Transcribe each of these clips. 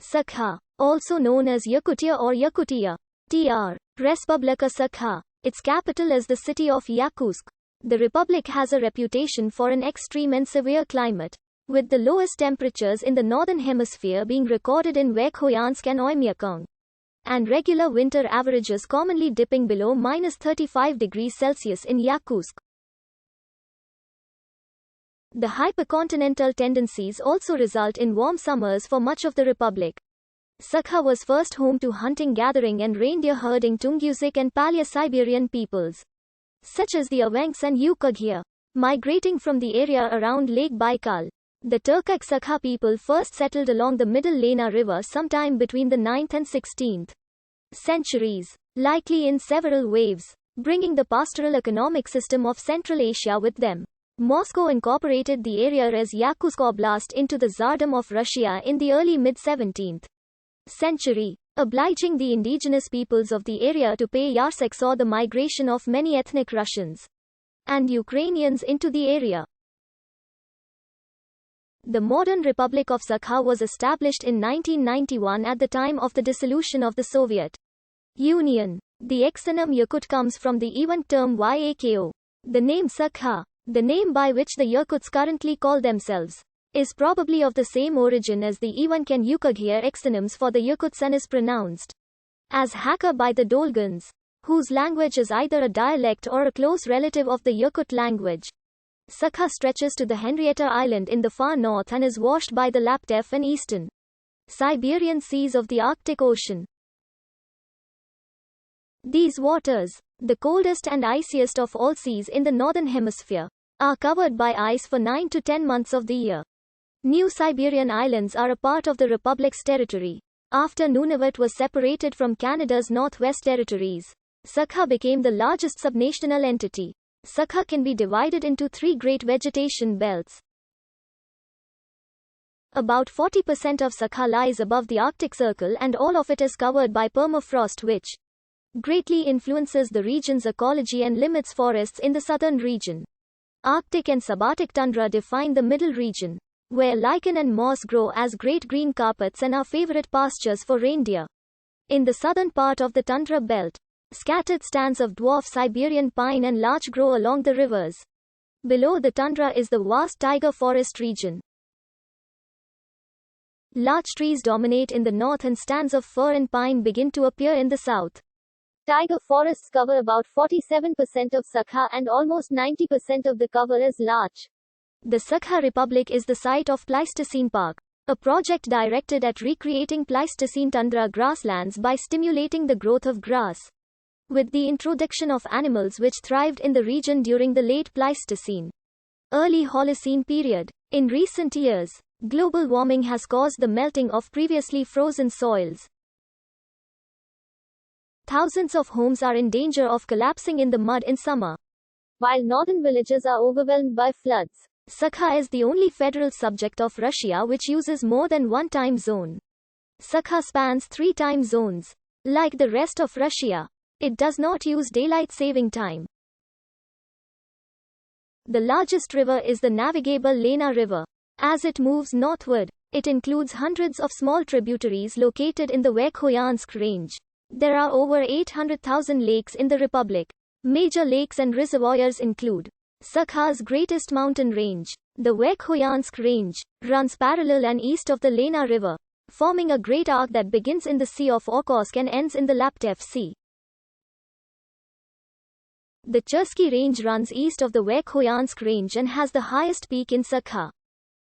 Sakha, also known as Yakutia or Yakutia, Tr. Respublika Sakha. Its capital is the city of Yakutsk. The republic has a reputation for an extreme and severe climate, with the lowest temperatures in the northern hemisphere being recorded in Verkhoyansk and Oymyakon, and regular winter averages commonly dipping below -35 degrees Celsius in Yakutsk. The hypercontinental tendencies also result in warm summers for much of the republic. Sakha was first home to hunting, gathering and reindeer herding Tungusic and Paleo-Siberian peoples, such as the Avenks and Yukughia, migrating from the area around Lake Baikal. The Turkic Sakha people first settled along the middle Lena River sometime between the 9th and 16th centuries, likely in several waves, bringing the pastoral economic system of Central Asia with them. Moscow incorporated the area as Yakutsk Oblast into the Tsardom of Russia in the early mid-17th century, obliging the indigenous peoples of the area to pay yarsek, saw the migration of many ethnic Russians and Ukrainians into the area. The modern Republic of Sakha was established in 1991 at the time of the dissolution of the Soviet Union. The exonym Yakut comes from the Evan term Yako. The name Sakha, the name by which the Yakuts currently call themselves, is probably of the same origin as the Evan and Yukughia exonyms for the Yakuts and is pronounced as Hakka by the Dolgans, whose language is either a dialect or a close relative of the Yakut language. Sakha stretches to the Henrietta Island in the far north and is washed by the Laptev and eastern Siberian seas of the Arctic Ocean. These waters, the coldest and iciest of all seas in the northern hemisphere, are covered by ice for 9 to 10 months of the year. New Siberian Islands are a part of the Republic's territory. After Nunavut was separated from Canada's Northwest Territories, Sakha became the largest subnational entity. Sakha can be divided into 3 great vegetation belts. About 40% of Sakha lies above the Arctic Circle and all of it is covered by permafrost, which greatly influences the region's ecology and limits forests in the southern region. Arctic and subarctic tundra define the middle region, where lichen and moss grow as great green carpets and are favorite pastures for reindeer. In the southern part of the tundra belt, scattered stands of dwarf Siberian pine and larch grow along the rivers. Below the tundra is the vast taiga forest region. Larch trees dominate in the north and stands of fir and pine begin to appear in the south. Taiga forests cover about 47% of Sakha and almost 90% of the cover is larch. The Sakha Republic is the site of Pleistocene Park, a project directed at recreating Pleistocene tundra grasslands by stimulating the growth of grass, with the introduction of animals which thrived in the region during the late Pleistocene, early Holocene period. In recent years, global warming has caused the melting of previously frozen soils. Thousands of homes are in danger of collapsing in the mud in summer, while northern villages are overwhelmed by floods. Sakha is the only federal subject of Russia which uses more than one time zone. Sakha spans 3 time zones. Like the rest of Russia, it does not use daylight saving time. The largest river is the navigable Lena River. As it moves northward, it includes hundreds of small tributaries located in the Verkhoyansk range. There are over 800,000 lakes in the republic. Major lakes and reservoirs include Sakha's greatest mountain range, the Verkhoyansk range, runs parallel and east of the Lena River, forming a great arc that begins in the Sea of Okhotsk and ends in the Laptev Sea. The Chersky Range runs east of the Verkhoyansk range and has the highest peak in Sakha,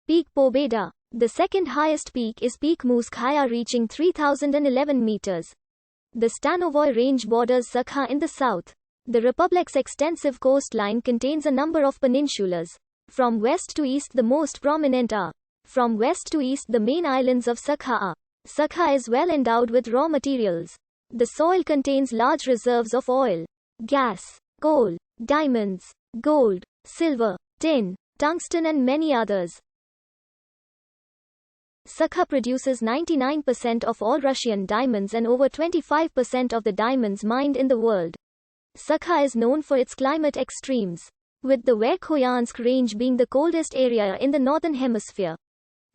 Peak Pobeda. The second highest peak is Peak Muskaya reaching 3,011 meters. The Stanovoy Range borders Sakha in the south. The republic's extensive coastline contains a number of peninsulas. From west to east the most prominent are. From west to east the main islands of Sakha are. Sakha is well endowed with raw materials. The soil contains large reserves of oil, gas, coal, diamonds, gold, silver, tin, tungsten and many others. Sakha produces 99% of all Russian diamonds and over 25% of the diamonds mined in the world. Sakha is known for its climate extremes, with the Verkhoyansk range being the coldest area in the northern hemisphere.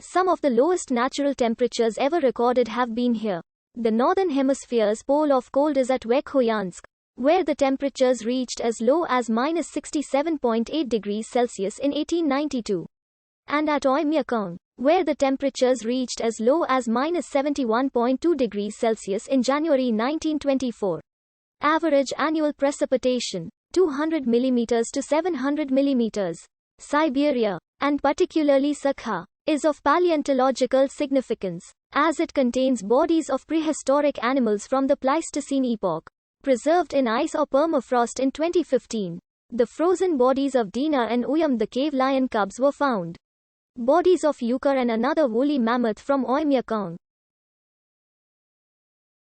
Some of the lowest natural temperatures ever recorded have been here. The northern hemisphere's pole of cold is at Verkhoyansk, where the temperatures reached as low as -67.8 degrees Celsius in 1892. And at Oymyakon, where the temperatures reached as low as -71.2 degrees Celsius in January 1924. Average annual precipitation, 200 mm to 700 mm. Siberia, and particularly Sakha, is of paleontological significance, as it contains bodies of prehistoric animals from the Pleistocene epoch, preserved in ice or permafrost. In 2015, the frozen bodies of Dina and Uyam, the cave lion cubs, were found. Bodies of Yukar and another woolly mammoth from Oymyakon,